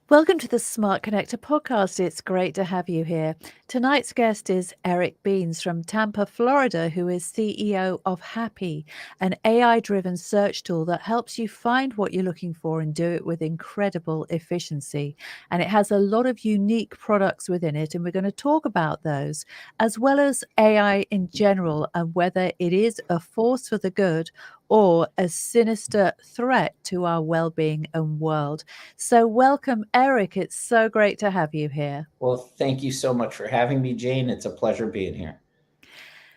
Welcome to the Smart Connector podcast. It's great to have you here. Tonight's guest is Eric Beans from Tampa, Florida, who is CEO of HapPhi, an AI driven search tool that helps you find what you're looking for and do it with incredible efficiency. And it has a lot of unique products within it. And we're going to talk about those, as well as AI in general and whether it is a force for the good or a sinister threat to our well being and world. So, welcome, Eric. It's so great to have you here. Well, thank you so much for having me, Jane. It's a pleasure being here.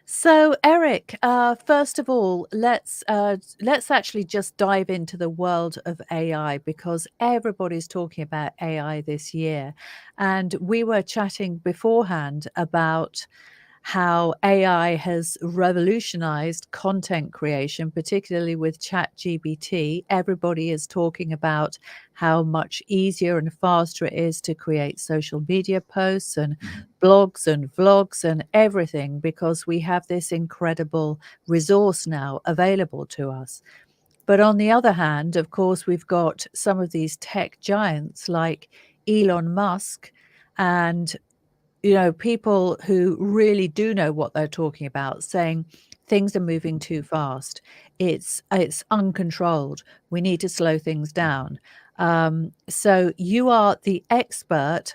So, Eric, first of all, let's actually just dive into the world of AI because everybody's talking about AI this year, and we were chatting beforehand about how AI has revolutionized content creation, particularly with ChatGPT. Everybody is talking about how much easier and faster it is to create social media posts and Mhm. blogs and vlogs and everything because we have this incredible resource now available to us. But on the other hand, of course, we've got some of these tech giants like Elon Musk and people who really do know what they're talking about, saying things are moving too fast. It's uncontrolled. We need to slow things down. So you are the expert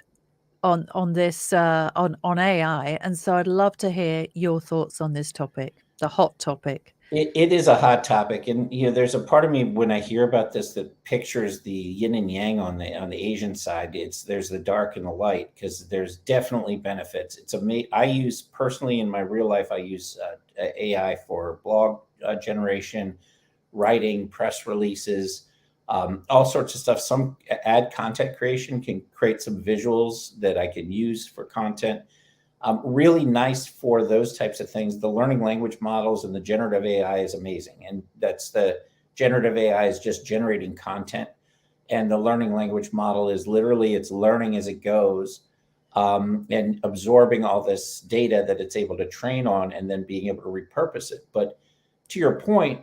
on this on AI, and so I'd love to hear your thoughts on this topic, the hot topic. It is a hot topic, and there's a part of me when I hear about this that pictures the yin and yang on the Asian side. There's the dark and the light because there's definitely benefits. I use personally in my real life. I use AI for blog generation, writing, press releases, all sorts of stuff. Some ad content creation can create some visuals that I can use for content. Really nice for those types of things. The learning language models and the generative AI is amazing. And that's the generative AI is just generating content. And the learning language model is literally it's learning as it goes, and absorbing all this data that it's able to train on and then being able to repurpose it. But to your point,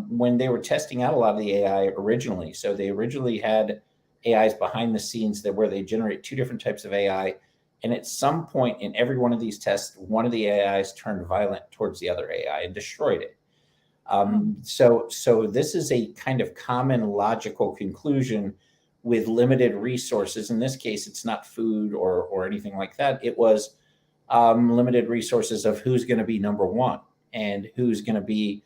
when they were testing out a lot of the AI originally, so they originally had AIs behind the scenes that where they generate two different types of AI, and at some point in every one of these tests, one of the AIs turned violent towards the other AI and destroyed it. Oh, So this is a kind of common logical conclusion with limited resources. In this case, it's not food or anything like that. It was limited resources of who's going to be number one and who's going to be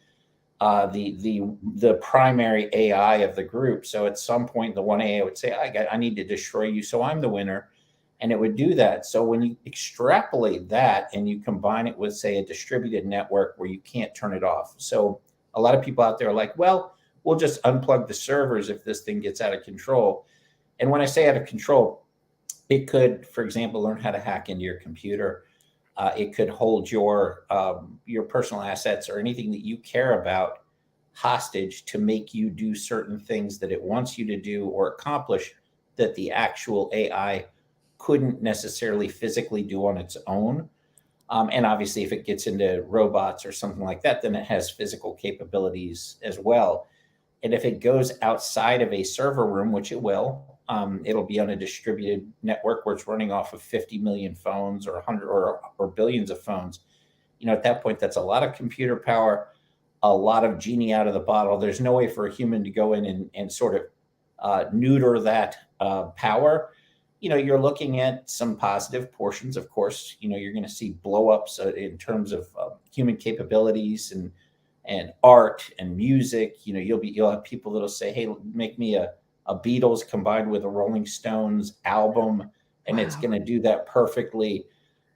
the primary AI of the group. So at some point, the one AI would say, I need to destroy you, so I'm the winner," and it would do that. So when you extrapolate that and you combine it with, say, a distributed network where you can't turn it off. So a lot of people out there are like, well, we'll just unplug the servers if this thing gets out of control. And when I say out of control, it could, for example, learn how to hack into your computer. It could hold your personal assets or anything that you care about hostage to make you do certain things that it wants you to do or accomplish that the actual AI couldn't necessarily physically do on its own. And obviously, if it gets into robots or something like that, then it has physical capabilities as well. And if it goes outside of a server room, which it will, it'll be on a distributed network where it's running off of 50 million phones or 100 or billions of phones. At that point, that's a lot of computer power, a lot of genie out of the bottle. There's no way for a human to go in and sort of neuter that power. You're looking at some positive portions, of course. You're going to see blowups in terms of human capabilities and art and music. You'll have people that'll say, "Hey, make me a Beatles combined with a Rolling Stones album," and it's wow. going to do that perfectly.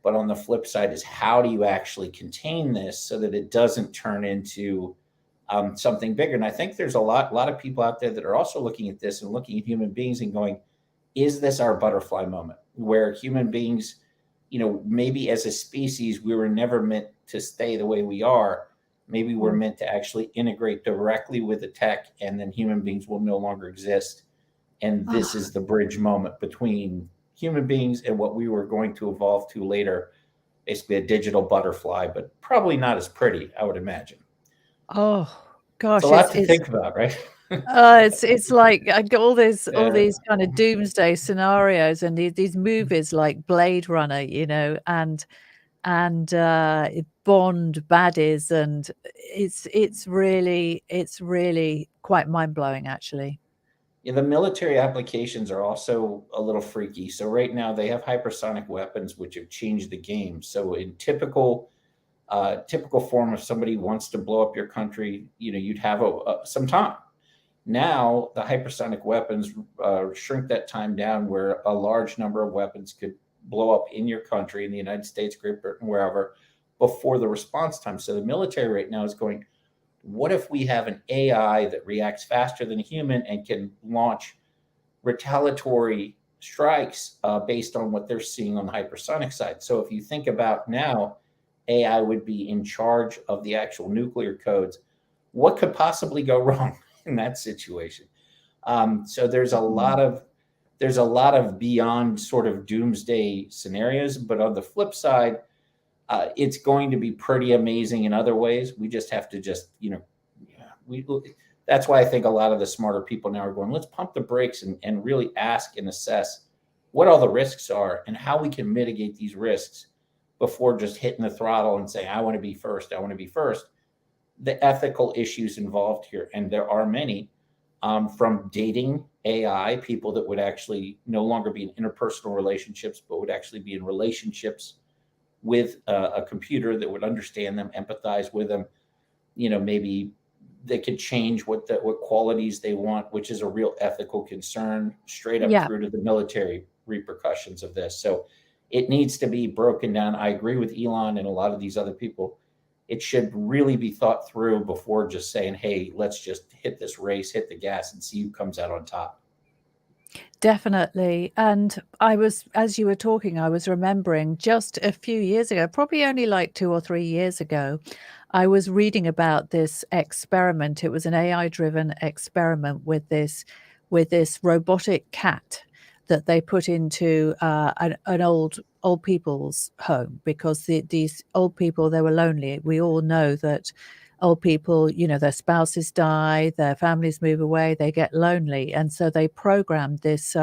But on the flip side is how do you actually contain this so that it doesn't turn into something bigger? And I think there's a lot of people out there that are also looking at this and looking at human beings and going, is this our butterfly moment where human beings, maybe as a species, we were never meant to stay the way we are. Maybe we're Mm. meant to actually integrate directly with the tech and then human beings will no longer exist. And this Ah, is the bridge moment between human beings and what we were going to evolve to later, basically a digital butterfly, but probably not as pretty, I would imagine. oh It's a gosh, lot to it's think about, right? It's like I got all Yeah. these kind of doomsday scenarios and these movies like Blade Runner, and Bond baddies, and it's really quite mind-blowing, actually. Yeah, the military applications are also a little freaky. So right now they have hypersonic weapons, which have changed the game. So in typical form, if somebody wants to blow up your country, you'd have some time. Now the hypersonic weapons shrink that time down, where a large number of weapons could blow up in your country, in the United States, Great Britain, wherever, before the response time. So the military right now is going, what if we have an AI that reacts faster than a human and can launch retaliatory strikes based on what they're seeing on the hypersonic side? So if you think about now, AI would be in charge of the actual nuclear codes. What could possibly go wrong in that situation? So Mhm. there's a lot of beyond sort of doomsday scenarios, but on the flip side, it's going to be pretty amazing in other ways. We just have to we that's why I think a lot of the smarter people now are going, let's pump the brakes and really ask and assess what all the risks are and how we can mitigate these risks before just hitting the throttle and saying, I want to be first, I want to be first. The ethical issues involved here, and there are many, from dating AI, people that would actually no longer be in interpersonal relationships, but would actually be in relationships with a computer that would understand them, empathize with them. Maybe they could change what qualities they want, which is a real ethical concern, straight up Yeah. through to the military repercussions of this. So it needs to be broken down. I agree with Elon and a lot of these other people. It should really be thought through before just saying, hey, let's just hit this race, hit the gas, and see who comes out on top. Definitely. And as you were talking, I was remembering just a few years ago, probably only like 2 or 3 years ago, I was reading about this experiment. It was an AI-driven experiment with this robotic cat that they put into an old people's home, because these old people, they were lonely. We all know that old people, their spouses die, their families move away, they get lonely, and so they programmed this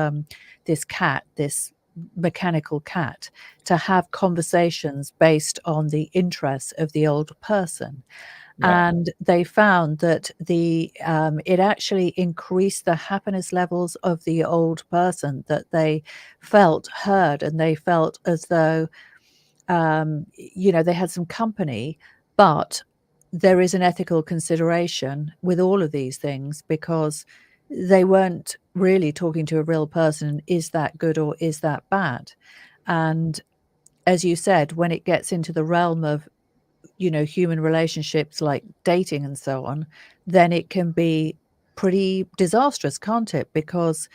cat, this mechanical cat, to have conversations based on the interests of the old person. Yeah. And they found that it actually increased the happiness levels of the old person, that they felt heard and they felt as though they had some company. But there is an ethical consideration with all of these things, because they weren't really talking to a real person. Is that good or is that bad? And as you said, when it gets into the realm of, human relationships like dating and so on, then it can be pretty disastrous, can't it? Because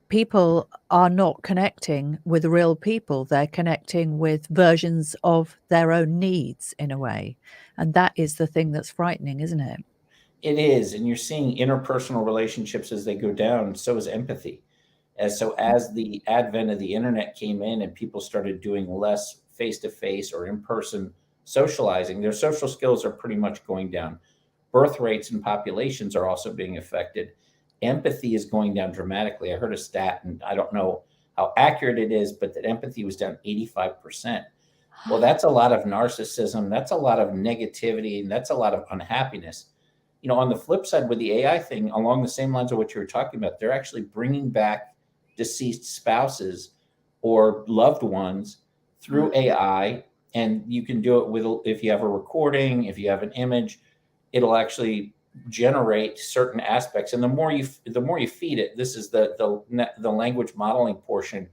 people are not connecting with real people. They're connecting with versions of their own needs in a way. And that is the thing that's frightening, isn't it? It is, and you're seeing interpersonal relationships as they go down. So is empathy. As the advent of the internet came in and people started doing less face to face or in person socializing, their social skills are pretty much going down. Birth rates and populations are also being affected. Empathy is going down dramatically. I heard a stat, and I don't know how accurate it is, but that empathy was down 85%. Well, that's a lot of narcissism. That's a lot of negativity, and that's a lot of unhappiness. On the flip side, with the AI thing, along the same lines of what you were talking about, they're actually bringing back deceased spouses or loved ones through AI. And you can do it with, if you have a recording, if you have an image, it'll actually generate certain aspects. And the more you feed it, this is the language modeling portion.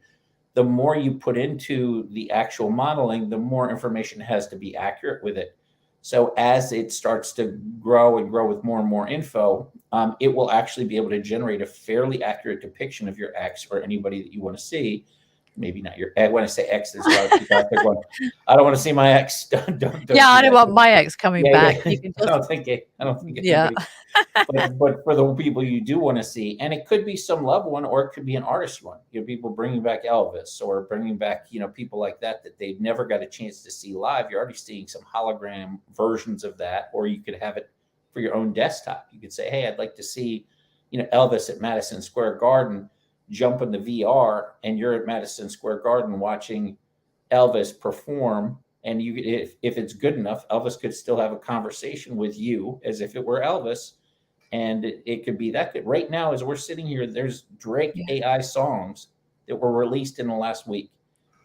The more you put into the actual modeling, the more information has to be accurate with it. So as it starts to grow and grow with more and more info, it will actually be able to generate a fairly accurate depiction of your ex or anybody that you want to see. Maybe not your ex. When I say ex, there's a lot of people out there going, "I don't want to see my ex." Don't Yeah, do I don't that. want my ex coming Yeah, back. yeah. You can just I don't think yeah. anybody. But for the people you do want to see, and it could be some loved one, or it could be an artist one. People bringing back Elvis, or bringing back people like that they've never got a chance to see live. You're already seeing some hologram versions of that, or you could have it for your own desktop. You could say, "Hey, I'd like to see." Elvis at Madison Square Garden, jump in the VR, and you're at Madison Square Garden watching Elvis perform. And if it's good enough, Elvis could still have a conversation with you as if it were Elvis, and it could be that good. Right now, as we're sitting here, there's Drake Yeah. AI songs that were released in the last week.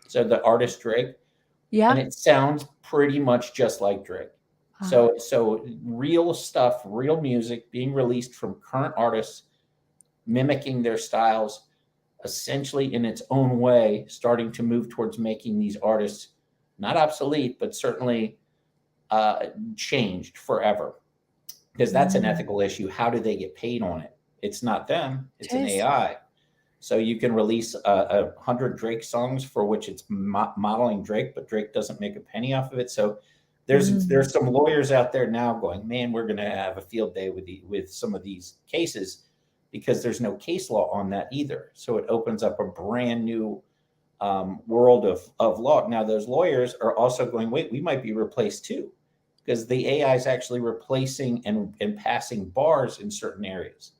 So the artist Drake, and Yeah. it sounds pretty much just like Drake. Ah, So real stuff, real music being released from current artists, mimicking their styles, essentially in its own way, starting to move towards making these artists not obsolete, but certainly changed forever. Because that's an mm, ethical issue. How do they get paid on it? It's not them; it it's an is. AI. So you can release 100 Drake songs for which it's modeling Drake, but Drake doesn't make a penny off of it. So Mm. there's some lawyers out there now going, man, we're going to have a field day with some of these cases because there's no case law on that either. So it opens up a brand new world of law. Now those lawyers are also going, wait, we might be replaced too, because the AI is actually replacing and passing bars in certain areas.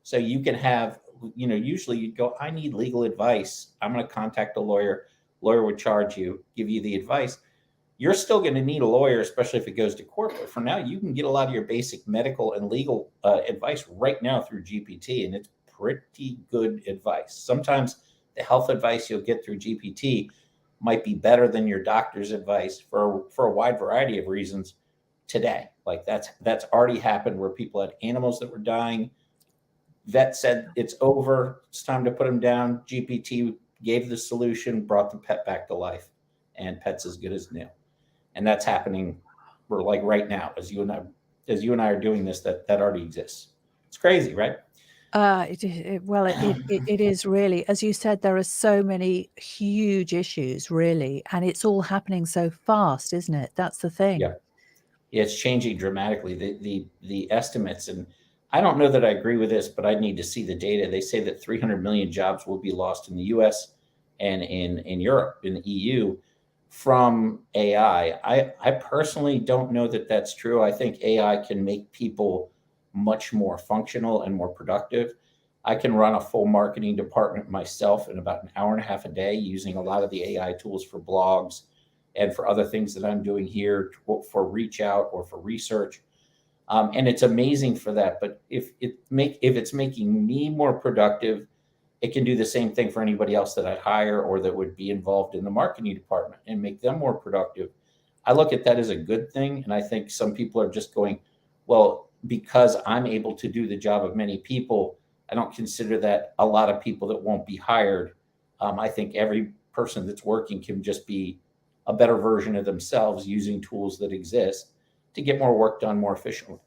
So you can have, usually you'd go, I need legal advice. I'm going to contact a lawyer. Lawyer would charge you, give you the advice. You're still going to need a lawyer, especially if it goes to court. But for now, you can get a lot of your basic medical and legal advice right now through GPT, and it's pretty good advice. Sometimes the health advice you'll get through GPT might be better than your doctor's advice for a wide variety of reasons today. Like that's already happened where people had animals that were dying. Vet said it's over. It's time to put them down. GPT gave the solution, brought the pet back to life, and pet's as good as new. And that's happening. We're like right now, as you and I are doing this. That already exists. It's crazy, right? Well, it is really, as you said, there are so many huge issues, really, and it's all happening so fast, isn't it? That's the Yeah. thing. It's changing dramatically. The estimates, and I don't know that I agree with this, but I need to see the data. They say that 300 million jobs will be lost in the U.S. and in Europe, in the EU, from AI. I personally don't know that that's true. I think AI can make people much more functional and more productive. I can run a full marketing department myself in about an hour and a half a day using a lot of the AI tools for blogs and for other things that I'm doing here for reach out or for research. And it's amazing for that. But if it's making me more productive, it can do the same thing for anybody else that I'd hire or that would be involved in the marketing department and make them more productive. I look at that as a good thing. And I think some people are just going, well, because I'm able to do the job of many people, I don't consider that a lot of people that won't be hired. I think every person that's working can just be a better version of themselves using tools that exist to get more work done more efficiently.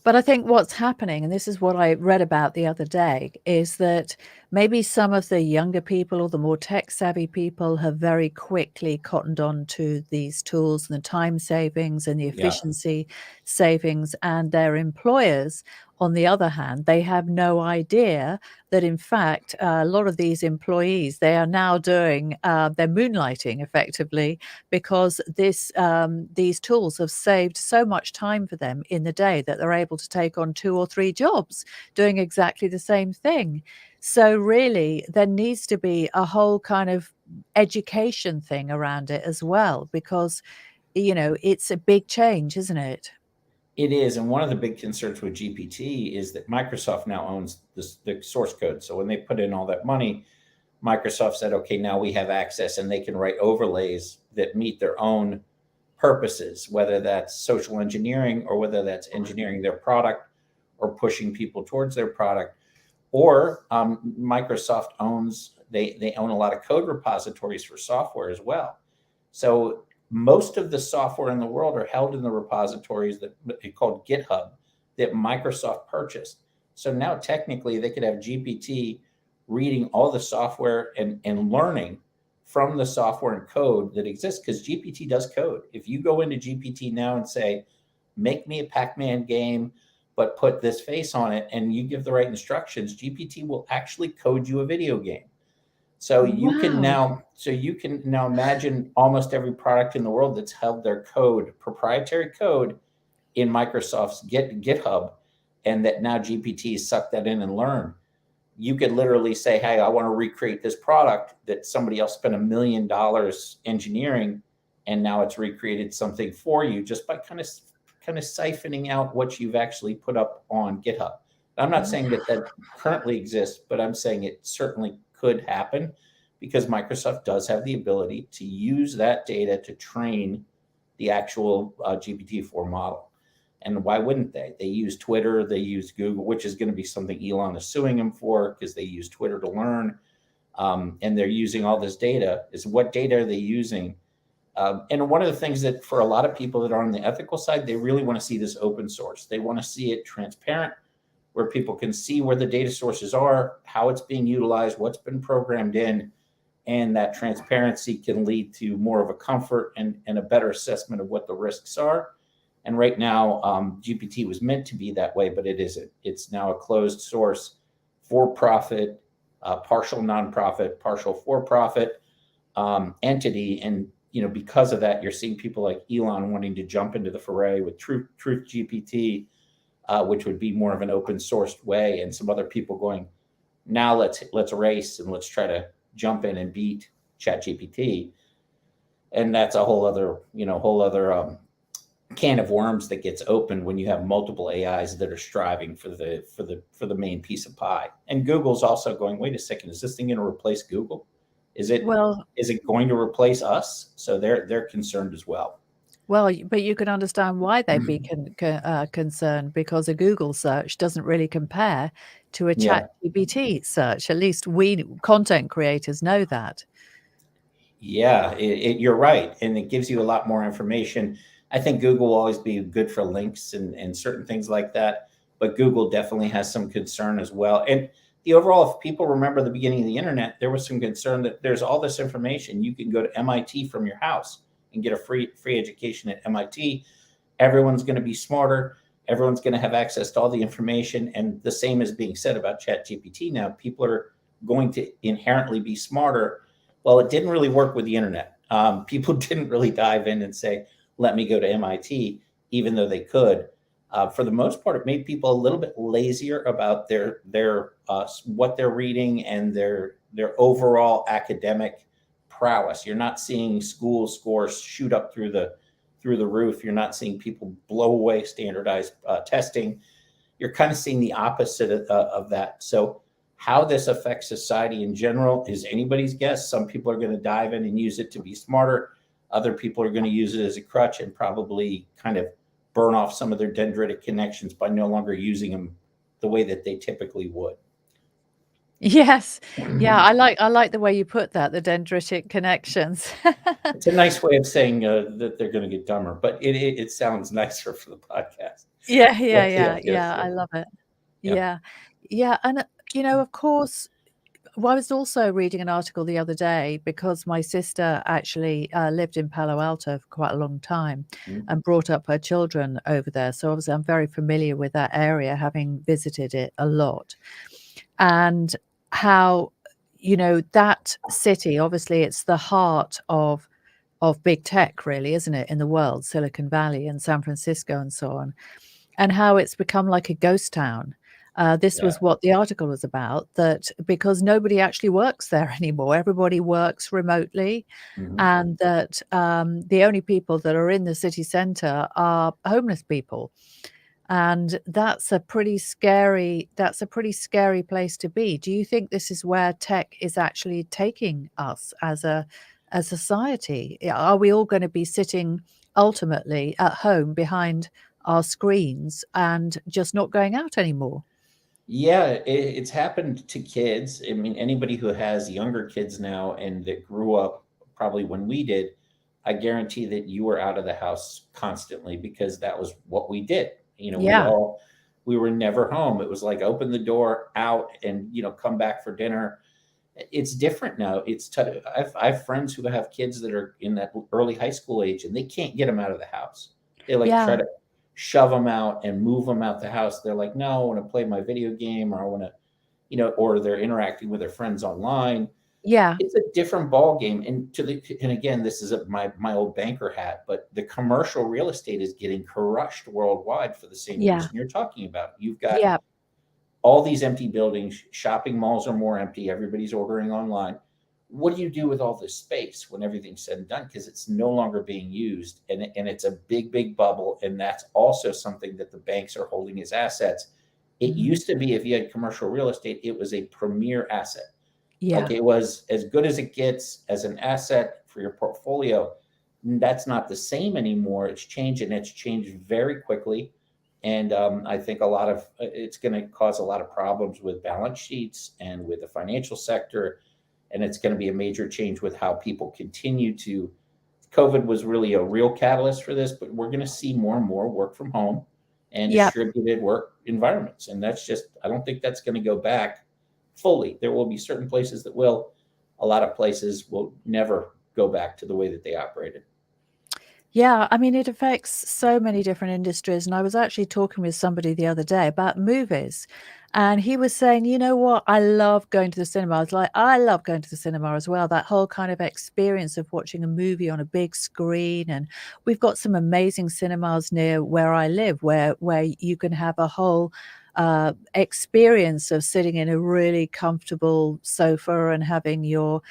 But I think what's happening, and this is what I read about the other day, is that maybe some of the younger people or the more tech savvy people have very quickly cottoned on to these tools and the time savings and the Yeah. efficiency savings, and their employers, on the other hand, they have no idea that in fact a lot of these employees, they are now doing they're moonlighting effectively, because these tools have saved so much time for them in the day that they're able to take on 2 or 3 jobs doing exactly the same thing. So really, there needs to be a whole kind of education thing around it as well, because, it's a big change, isn't it? It is, and one of the big concerns with GPT is that Microsoft now owns the source code. So when they put in all that money, Microsoft said, okay, now we have access and they can write overlays that meet their own purposes, whether that's social engineering or whether that's engineering their product or pushing people towards their product. Or Microsoft they own a lot of code repositories for software as well. So most of the software in the world are held in the repositories that called GitHub that Microsoft purchased. So now technically they could have GPT reading all the software and learning from the software and code that exists, because GPT does code. If you go into GPT now and say, make me a Pac-Man game, but put this face on it, and you give the right instructions, GPT will actually code you a video game. Wow. So you can now imagine almost every product in the world that's held their code, proprietary code, in Microsoft's GitHub, and that now GPTs suck that in and learn. You could literally say, hey, I want to recreate this product that somebody else spent $1 million engineering, and now it's recreated something for you just by kind of siphoning out what you've actually put up on GitHub. I'm not saying that that currently exists, but I'm saying it certainly could happen, because Microsoft does have the ability to use that data to train the actual GPT-4 model. And why wouldn't they? They use Twitter, they use Google, which is going to be something Elon is suing them for, because they use Twitter to learn. And they're using all this data. Is what data are they using? And one of the things that for a lot of people that are on the ethical side, they really want to see this open source. They want to see it transparent, where people can see where the data sources are, how it's being utilized, what's been programmed in, and that transparency can lead to more of a comfort and a better assessment of what the risks are. And right now, GPT was meant to be that way, but it isn't. It's now a closed source, for-profit, partial nonprofit, partial for-profit entity. And because of that, you're seeing people like Elon wanting to jump into the foray with Truth GPT, which would be more of an open sourced way, and some other people going, now let's race and let's try to jump in and beat ChatGPT. And that's a whole other can of worms that gets opened when you have multiple AIs that are striving for the main piece of pie. And Google's also going, wait a second, is this thing going to replace Google? Is it going to replace us? So they're concerned as well. Well, but you can understand why they'd be concerned, because a Google search doesn't really compare to a ChatGPT search. At least we content creators know that. Yeah, you're right. And it gives you a lot more information. I think Google will always be good for links and certain things like that. But Google definitely has some concern as well. And the overall, if people remember the beginning of the internet, there was some concern that there's all this information. You can go to MIT from your house and get a free education at MIT. Everyone's going to be smarter. Everyone's going to have access to all the information. And the same is being said about ChatGPT now. People are going to inherently be smarter. Well, it didn't really work with the internet. People didn't really dive in and say, let me go to MIT, even though they could. For the most part, it made people a little bit lazier about their what they're reading and their overall academic prowess. You're not seeing school scores shoot up through the roof. You're not seeing people blow away standardized testing. You're kind of seeing the opposite of that. So how this affects society in general is anybody's guess. Some people are going to dive in and use it to be smarter. Other people are going to use it as a crutch and probably kind of burn off some of their dendritic connections by no longer using them the way that they typically would. Yes. Yeah, I like the way you put that, the dendritic connections. It's a nice way of saying that they're going to get dumber, but it sounds nicer for the podcast. Yeah. I love it. Yeah. And, of course, well, I was also reading an article the other day, because my sister actually lived in Palo Alto for quite a long time and brought up her children over there. So obviously I'm very familiar with that area, having visited it a lot. And how, that city, obviously it's the heart of big tech, really, isn't it, in the world, Silicon Valley and San Francisco and so on, and how it's become like a ghost town. This was what the article was about, that because nobody actually works there anymore, everybody works remotely, and that the only people that are in the city center are homeless people. And that's a pretty scary place to be. Do you think this is where tech is actually taking us as a society? Are we all going to be sitting ultimately at home behind our screens and just not going out anymore? Yeah, it's happened to kids. I mean, anybody who has younger kids now and that grew up probably when we did, I guarantee that you were out of the house constantly, because that was what we did. Yeah. We were never home. It was like open the door, out, and come back for dinner. It's different now. I have friends who have kids that are in that early high school age, and they can't get them out of the house. They try to shove them out and move them out the house. They're like, no, I want to play my video game, or I want to, or they're interacting with their friends online. Yeah. it's a different ball game. And again, this is my old banker hat, but the commercial real estate is getting crushed worldwide for the same Yeah. reason you're talking about. You've got Yeah. all these empty buildings, shopping malls are more empty, everybody's ordering online. What do you do with all this space when everything's said and done? Because it's no longer being used, and it's a big bubble, and that's also something that the banks are holding as assets. It Mhm. used to be, if you had commercial real estate, it was a premier asset. Like, Yeah. it was as good as it gets as an asset for your portfolio. That's not the same anymore. It's changed, and it's changed very quickly. And I think a lot of it's going to cause a lot of problems with balance sheets and with the financial sector. And it's going to be a major change with how people continue to. COVID was really a real catalyst for this, but we're going to see more and more work from home and Yeah. distributed work environments. And that's just, I don't think that's going to go back fully. There will be certain places that will, a lot of places will never go back to the way that they operated. Yeah, I mean, it affects so many different industries. And I was actually talking with somebody the other day about movies. And he was saying, you know what? I love going to the cinema. I was like, I love going to the cinema as well. That whole kind of experience of watching a movie on a big screen. And we've got some amazing cinemas near where I live, where you can have a whole experience of sitting in a really comfortable sofa and having your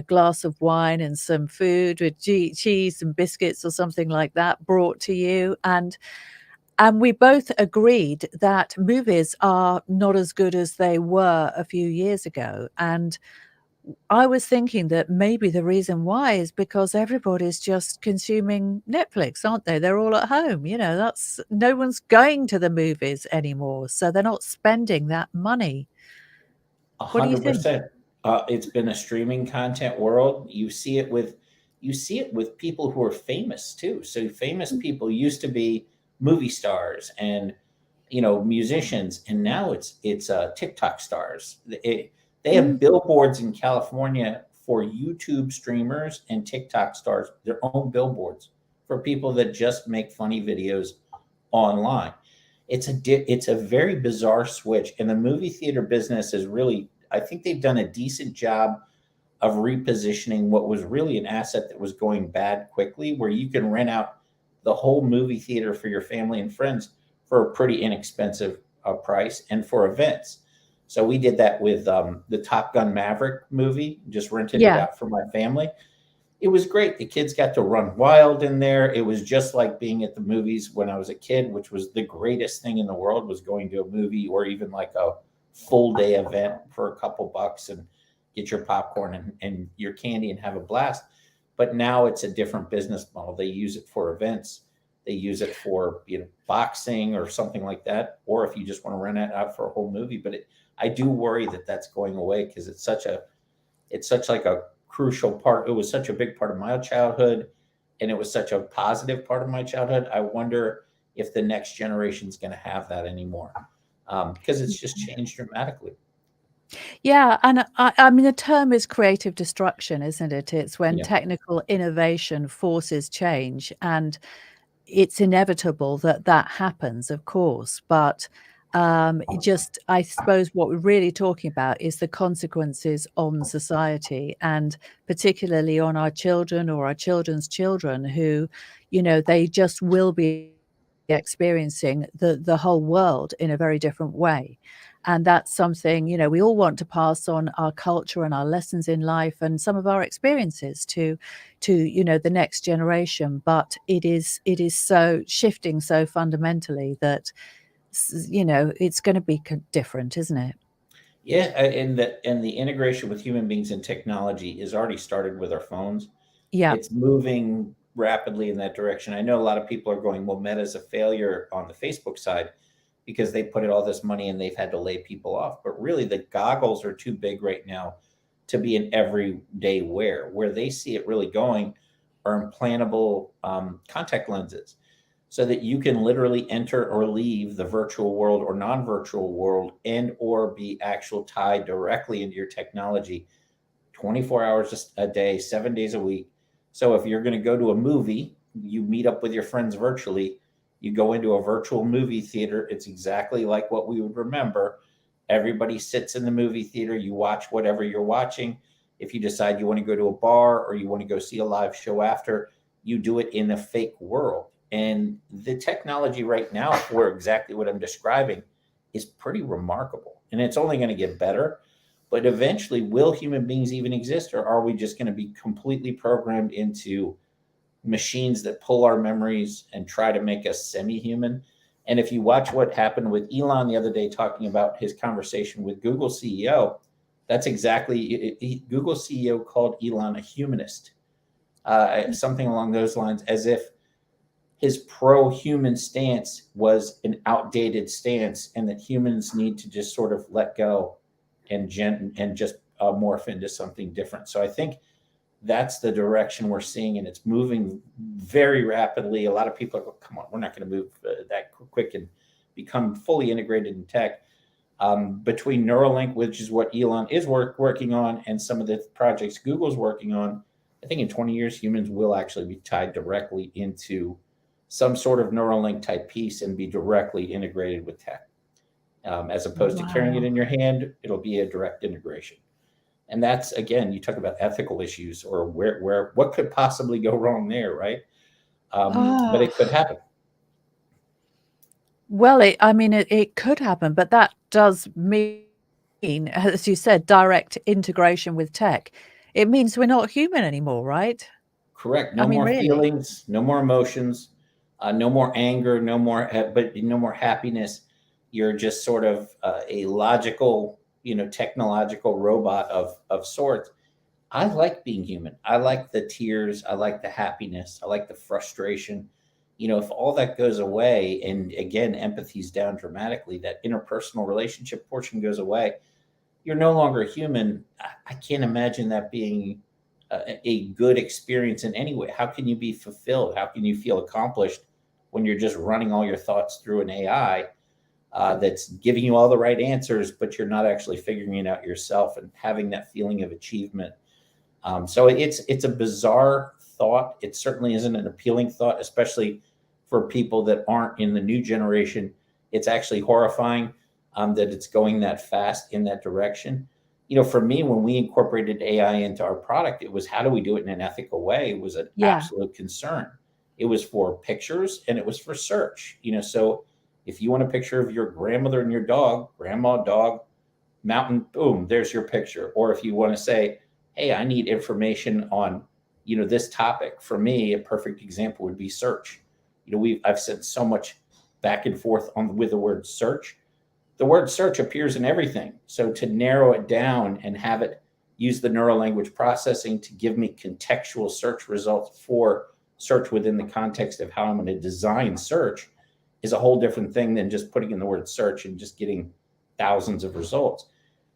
glass of wine and some food with cheese and biscuits or something like that brought to you. And we both agreed that movies are not as good as they were a few years ago. And I was thinking that maybe the reason why is because everybody's just consuming Netflix, aren't they? They're all at home. That's no one's going to the movies anymore. So they're not spending that money. A What do you hundred think? percent. It's been a streaming content world. You see it with people who are famous too. So famous people used to be movie stars and musicians, and now it's TikTok stars. They have Mm. billboards in California for YouTube streamers and TikTok stars, their own billboards for people that just make funny videos online. It's a very bizarre switch, and the movie theater business is really, I think they've done a decent job of repositioning what was really an asset that was going bad quickly, where you can rent out the whole movie theater for your family and friends for a pretty inexpensive price and for events. So we did that with the Top Gun Maverick movie, just rented it Yeah. out for my family. It was great. The kids got to run wild in there. It was just like being at the movies when I was a kid, which was the greatest thing in the world, was going to a movie or even like a full day event for a couple bucks and get your popcorn and your candy and have a blast. But now it's a different business model. They use it for events. They use it for boxing or something like that, or if you just want to rent it out for a whole movie. But I do worry that that's going away because it's such like a crucial part. It was such a big part of my childhood, and it was such a positive part of my childhood. I wonder if the next generation is going to have that anymore, because it's just changed dramatically. Yeah, and I mean, the term is creative destruction, isn't it? It's when Yeah. technical innovation forces change, and it's inevitable that that happens, of course, but, it just I suppose what we're really talking about is the consequences on society, and particularly on our children or our children's children who, they just will be experiencing the whole world in a very different way. And that's something, we all want to pass on our culture and our lessons in life and some of our experiences to the next generation. But it is so shifting so fundamentally that it's going to be different, isn't it? Yeah, and the integration with human beings and technology is already started with our phones. Yeah. It's moving rapidly in that direction. I know a lot of people are going, well, Meta's a failure on the Facebook side because they put in all this money and they've had to lay people off. But really, the goggles are too big right now to be an everyday wear. Where they see it really going are implantable contact lenses, so that you can literally enter or leave the virtual world or non-virtual world and or be actual tied directly into your technology 24 hours a day, 7 days a week. So if you're going to go to a movie, you meet up with your friends virtually, you go into a virtual movie theater. It's exactly like what we would remember. Everybody sits in the movie theater, you watch whatever you're watching. If you decide you want to go to a bar or you want to go see a live show after, you do it in a fake world. And the technology right now for exactly what I'm describing is pretty remarkable. And it's only going to get better. But eventually, will human beings even exist, or are we just going to be completely programmed into machines that pull our memories and try to make us semi-human? And if you watch what happened with Elon the other day, talking about his conversation with Google CEO, that's exactly Google CEO called Elon a humanist, something along those lines, as if his pro-human stance was an outdated stance, and that humans need to just sort of let go and just morph into something different. So I think that's the direction we're seeing, and it's moving very rapidly. A lot of people are going, come on, we're not going to move that quick and become fully integrated in tech. Between Neuralink, which is what Elon is working on, and some of the projects Google's working on, I think in 20 years, humans will actually be tied directly into some sort of Neuralink type piece and be directly integrated with tech. As opposed to carrying it Wow. in your hand, it'll be a direct integration. And that's, again, you talk about ethical issues, or what could possibly go wrong there, right? But Ah, it could happen. well, I mean, it could happen, but that does mean, as you said, direct integration with tech. It means we're not human anymore, right? Correct. I No mean, more really? feelings, no more emotions, no more anger, but no more happiness. You're just sort of a logical, technological robot of sorts. I like being human. I like the tears. I like the happiness. I like the frustration. If all that goes away, and again, empathy's down dramatically, that interpersonal relationship portion goes away, you're no longer human. I can't imagine that being a good experience in any way. How can you be fulfilled? How can you feel accomplished when you're just running all your thoughts through an AI that's giving you all the right answers, but you're not actually figuring it out yourself and having that feeling of achievement? So it's a bizarre thought. It certainly isn't an appealing thought, especially for people that aren't in the new generation. It's actually horrifying that it's going that fast in that direction. For me, when we incorporated AI into our product, it was, how do we do it in an ethical way? It was an Yeah. absolute concern. It was for pictures and it was for search. So if you want a picture of your grandmother and your dog, grandma, dog, mountain, boom, there's your picture. Or if you want to say, hey, I need information on, this topic. For me, a perfect example would be search. I've said so much back and forth on with the word search. The word search appears in everything. So to narrow it down and have it use the neural language processing to give me contextual search results for search within the context of how I'm going to design search is a whole different thing than just putting in the word search and just getting thousands of results.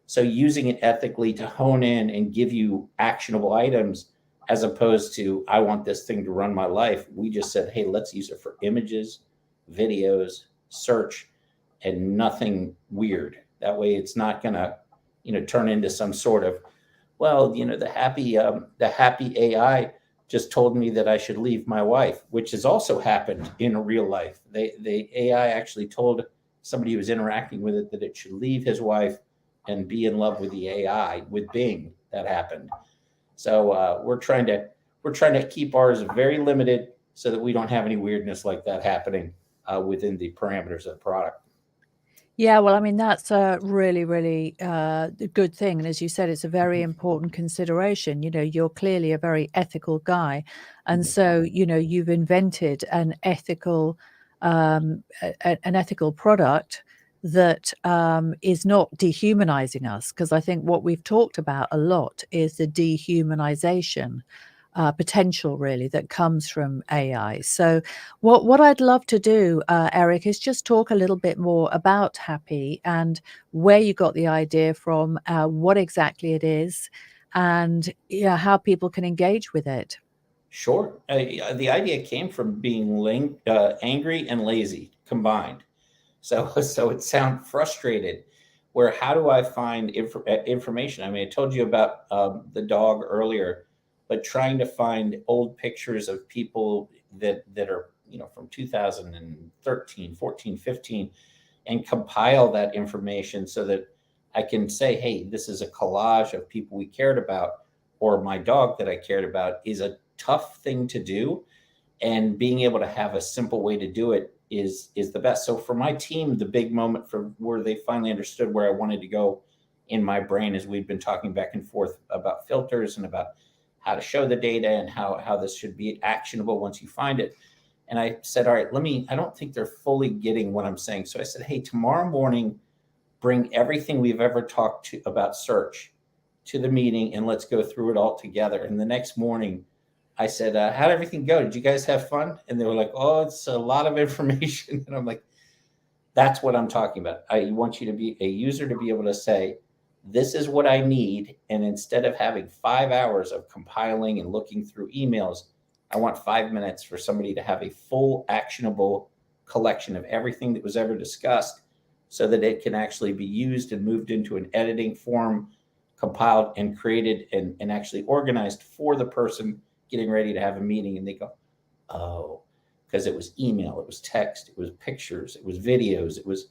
So using it ethically to hone in and give you actionable items, as opposed to, I want this thing to run my life. We just said, hey, let's use it for images, videos, search, and nothing weird. That way it's not going to, turn into some sort of, well, the HapPhi AI just told me that I should leave my wife, which has also happened in real life. The AI actually told somebody who was interacting with it that it should leave his wife and be in love with the AI with Bing. That happened. So we're trying to keep ours very limited so that we don't have any weirdness like that happening within the parameters of the product. Yeah, well, I mean, that's a really, really good thing. And as you said, it's a very important consideration. You're clearly a very ethical guy. And so, you've invented an ethical product that is not dehumanizing us. Because I think what we've talked about a lot is the dehumanization potential, really, that comes from AI. So, what I'd love to do, Eric, is just talk a little bit more about HapPhi and where you got the idea from, what exactly it is, and how people can engage with it. Sure. The idea came from being angry and lazy combined. So so it sounds frustrated. Where, how do I find information? I mean, I told you about the dog earlier, but trying to find old pictures of people that are, from 2013, 14, 15, and compile that information so that I can say, hey, this is a collage of people we cared about. or my dog that I cared about is a tough thing to do. And being able to have a simple way to do it is the best. So for my team, the big moment for where they finally understood where I wanted to go in my brain is we've been talking back and forth about filters and about how to show the data and how this should be actionable once you find it. And I said, all right, I don't think they're fully getting what I'm saying. So I said, hey, tomorrow morning, bring everything we've ever talked to about search to the meeting and let's go through it all together. And the next morning, I said, how'd everything go? Did you guys have fun? And they were like, oh, it's a lot of information. And I'm like, that's what I'm talking about. I want you to be a user to be able to say, this is what I need. And instead of having 5 hours of compiling and looking through emails, I want 5 minutes for somebody to have a full actionable collection of everything that was ever discussed so that it can actually be used and moved into an editing form, compiled and created and actually organized for the person getting ready to have a meeting. And they go, oh, because it was email, it was text, it was pictures, it was videos, it was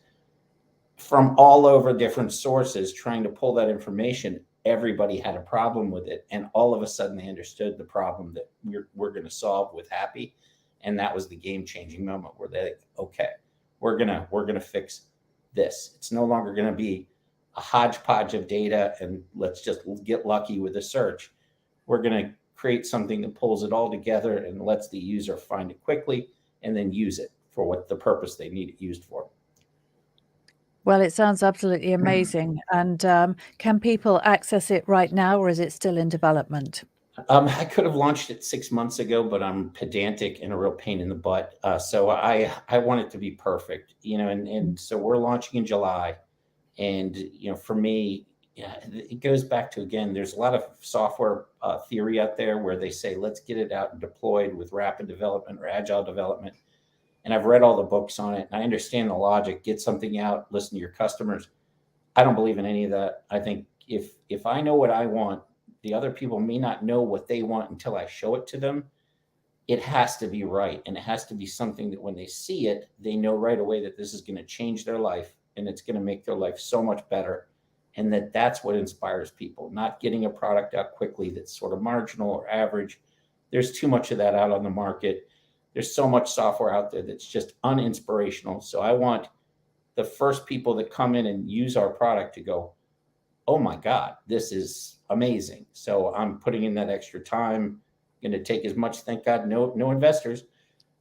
from all over different sources trying to pull that information. Everybody had a problem with it. And all of a sudden they understood the problem that we're going to solve with HapPhi. And that was the game changing moment where they're like, okay, we're going to fix this. It's no longer going to be a hodgepodge of data and let's just get lucky with a search. We're going to create something that pulls it all together and lets the user find it quickly and then use it for what the purpose they need it used for. Well, it sounds absolutely amazing. And can people access it right now, or is it still in development? I could have launched it 6 months ago, but I'm pedantic and a real pain in the butt. So I want it to be perfect, and so we're launching in July. And, for me, yeah, it goes back to, again, there's a lot of software theory out there where they say, let's get it out and deployed with rapid development or agile development. And I've read all the books on it. And I understand the logic, get something out, listen to your customers. I don't believe in any of that. I think if I know what I want, the other people may not know what they want until I show it to them. It has to be right. And it has to be something that when they see it, they know right away that this is going to change their life and it's going to make their life so much better. And that's what inspires people, not getting a product out quickly that's sort of marginal or average. There's too much of that out on the market. There's so much software out there that's just uninspirational. So I want the first people that come in and use our product to go, oh my God, this is amazing. So I'm putting in that extra time, going to take as much, thank God, no investors,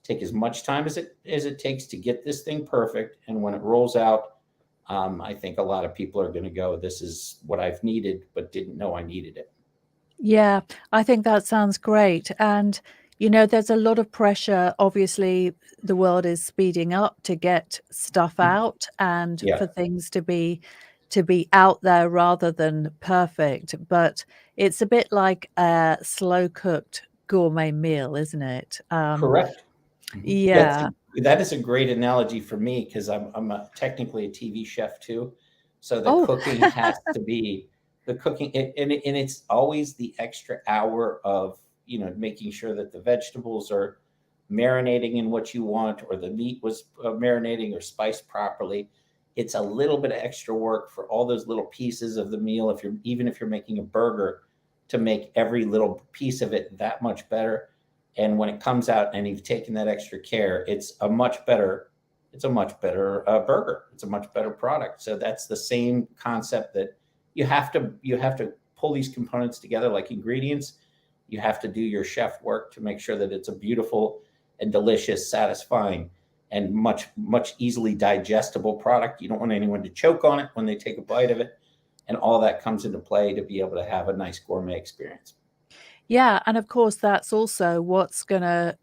take as much time as it takes to get this thing perfect. And when it rolls out, I think a lot of people are going to go, this is what I've needed, but didn't know I needed it. Yeah, I think that sounds great. And, there's a lot of pressure. Obviously, the world is speeding up to get stuff out and Yeah, for things to be out there rather than perfect. But it's a bit like a slow cooked gourmet meal, isn't it? correct. Yeah, Yeah. that is a great analogy for me because I'm technically a TV chef too. So the Oh, cooking has to be the cooking, and it's always the extra hour of making sure that the vegetables are marinating in what you want, or the meat was marinating or spiced properly. It's a little bit of extra work for all those little pieces of the meal. Even if you're making a burger, to make every little piece of it that much better. And when it comes out and you've taken that extra care, it's a much better burger. It's a much better product. So that's the same concept, that you have to pull these components together like ingredients. You have to do your chef work to make sure that it's a beautiful and delicious, satisfying, and much easily digestible product. You don't want anyone to choke on it when they take a bite of it. And all that comes into play to be able to have a nice gourmet experience. yeah. And of course, that's also what's going to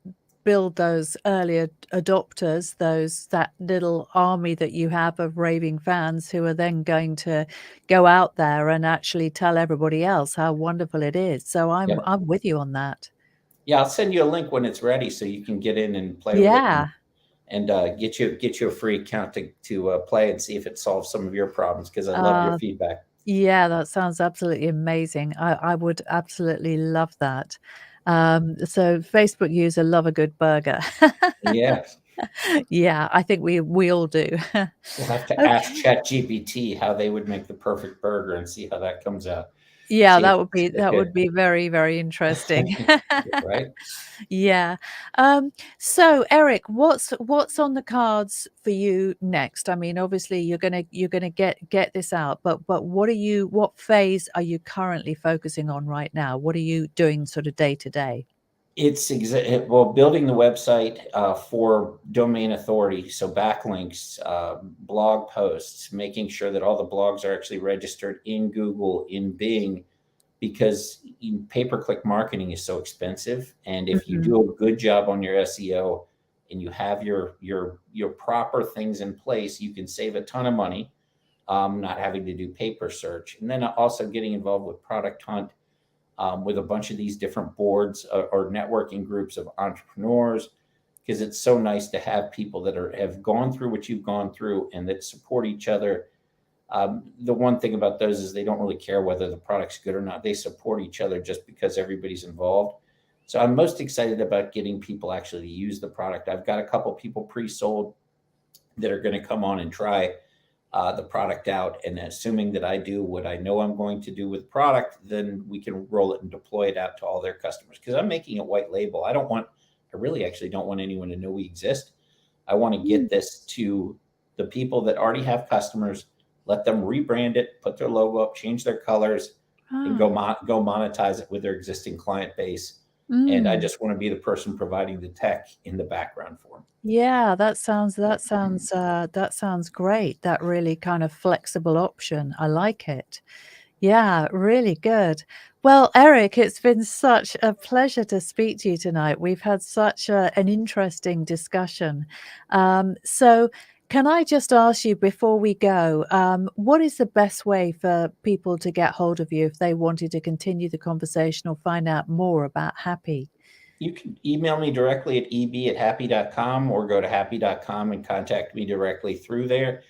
build those early adopters, that little army that you have of raving fans who are then going to go out there and actually tell everybody else how wonderful it is. So I'm Yep. I'm with you on that. Yeah, I'll send you a link when it's ready so you can get in and play with it, Yeah. and get you a free account to play and see if it solves some of your problems, because I love your Uh, feedback. yeah, that sounds absolutely amazing. I would absolutely love that. So Facebook user love a good burger. Yeah. Yeah, I think we all do. We'll have to Okay. ask ChatGPT how they would make the perfect burger and see how that comes out. Yeah, See if it's that would be very, very interesting. right. Yeah. So Eric, what's on the cards for you next? I mean, obviously you're gonna get this out, but what phase are you currently focusing on right now? What are you doing sort of day to day? Well, building the website for domain authority, so backlinks, blog posts, making sure that all the blogs are actually registered in Google, in Bing, because pay-per-click marketing is so expensive. And if you Mhm. do a good job on your SEO and you have your proper things in place, you can save a ton of money, not having to do paper search, and then also getting involved with Product Hunt, with a bunch of these different boards or networking groups of entrepreneurs, because it's so nice to have people that have gone through what you've gone through and that support each other. The one thing about those is they don't really care whether the product's good or not. They support each other just because everybody's involved. So I'm most excited about getting people actually to use the product. I've got a couple people pre-sold that are going to come on and try the product out. And assuming that I do what I know I'm going to do with product, then we can roll it and deploy it out to all their customers. Because I'm making it white label. I really actually don't want anyone to know we exist. I want to Mm. get this to the people that already have customers, let them rebrand it, put their logo up, change their colors, and Ah. go monetize it with their existing client base. And I Mm. just want to be the person providing the tech in the background for them. Yeah, that sounds great. That really kind of flexible option. I like it. Yeah, really good. Well, Eric, it's been such a pleasure to speak to you tonight. We've had such an interesting discussion. So, can I just ask you before we go, what is the best way for people to get hold of you if they wanted to continue the conversation or find out more about HapPhi? You can email me directly at eb@happy.com or go to happy.com and contact me directly through there.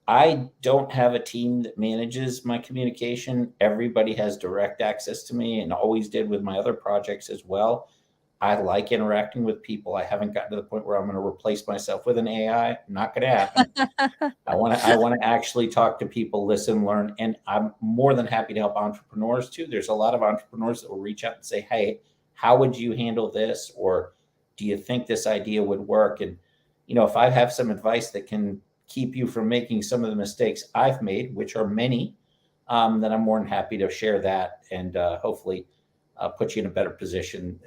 I don't have a team that manages my communication. Everybody has direct access to me and always did with my other projects as well. I like interacting with people. I haven't gotten to the point where I'm going to replace myself with an AI. Not going to happen. I want to actually talk to people, listen, learn, and I'm more than happy to help entrepreneurs too. There's a lot of entrepreneurs that will reach out and say, "Hey, how would you handle this?" Or, "Do you think this idea would work?" And if I have some advice that can keep you from making some of the mistakes I've made, which are many, then I'm more than happy to share that and hopefully put you in a better position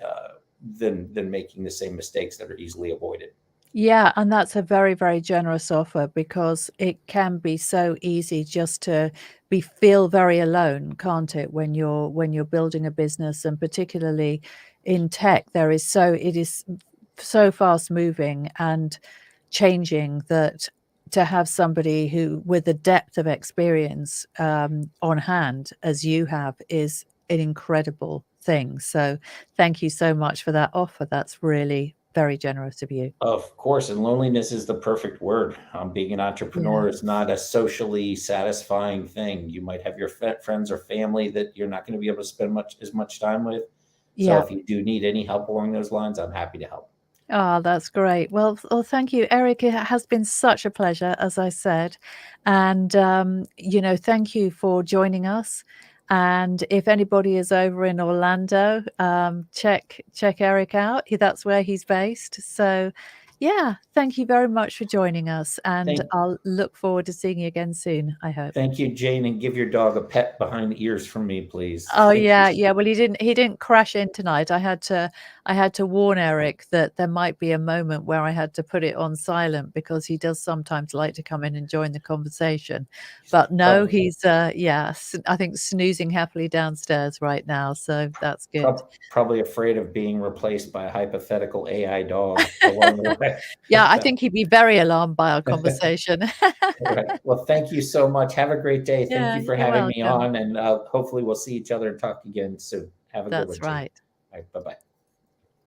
than making the same mistakes that are easily avoided. Yeah, and that's a very, very generous offer because it can be so easy just to feel very alone, can't it? When you're building a business, and particularly in tech, it is so fast moving and changing that to have somebody who with the depth of experience on hand as you have is an incredible thing. So thank you so much for that offer. That's really very generous of you. Of course, and loneliness is the perfect word. Being an Yeah. entrepreneur is not a socially satisfying thing. You might have your friends or family that you're not going to be able to spend as much time with. So Yeah. if you do need any help along those lines, I'm happy to help. Oh, that's great. Well, thank you, Eric. It has been such a pleasure, as I said. And, thank you for joining us. And if anybody is over in Orlando, check Eric out. That's where he's based. So, yeah, thank you very much for joining us. And Thank, I'll look forward to seeing you again soon, I hope. thank you, Jane, and give your dog a pet behind the ears from me, please. Oh, Thank you. yeah, yeah, well, he didn't crash in tonight. I had to warn Eric that there might be a moment where I had to put it on silent because he does sometimes like to come in and join the conversation. But no, Prob- he's, I think snoozing happily downstairs right now, so that's good. Probably afraid of being replaced by a hypothetical AI dog along the way. Yeah, I think he'd be very alarmed by our conversation. Right. Well, thank you so much. Have a great day. Thank Yeah, you for you're having me welcome. on, and hopefully we'll see each other and talk again soon. Have a good one, That's Jane. right. All right. Bye bye.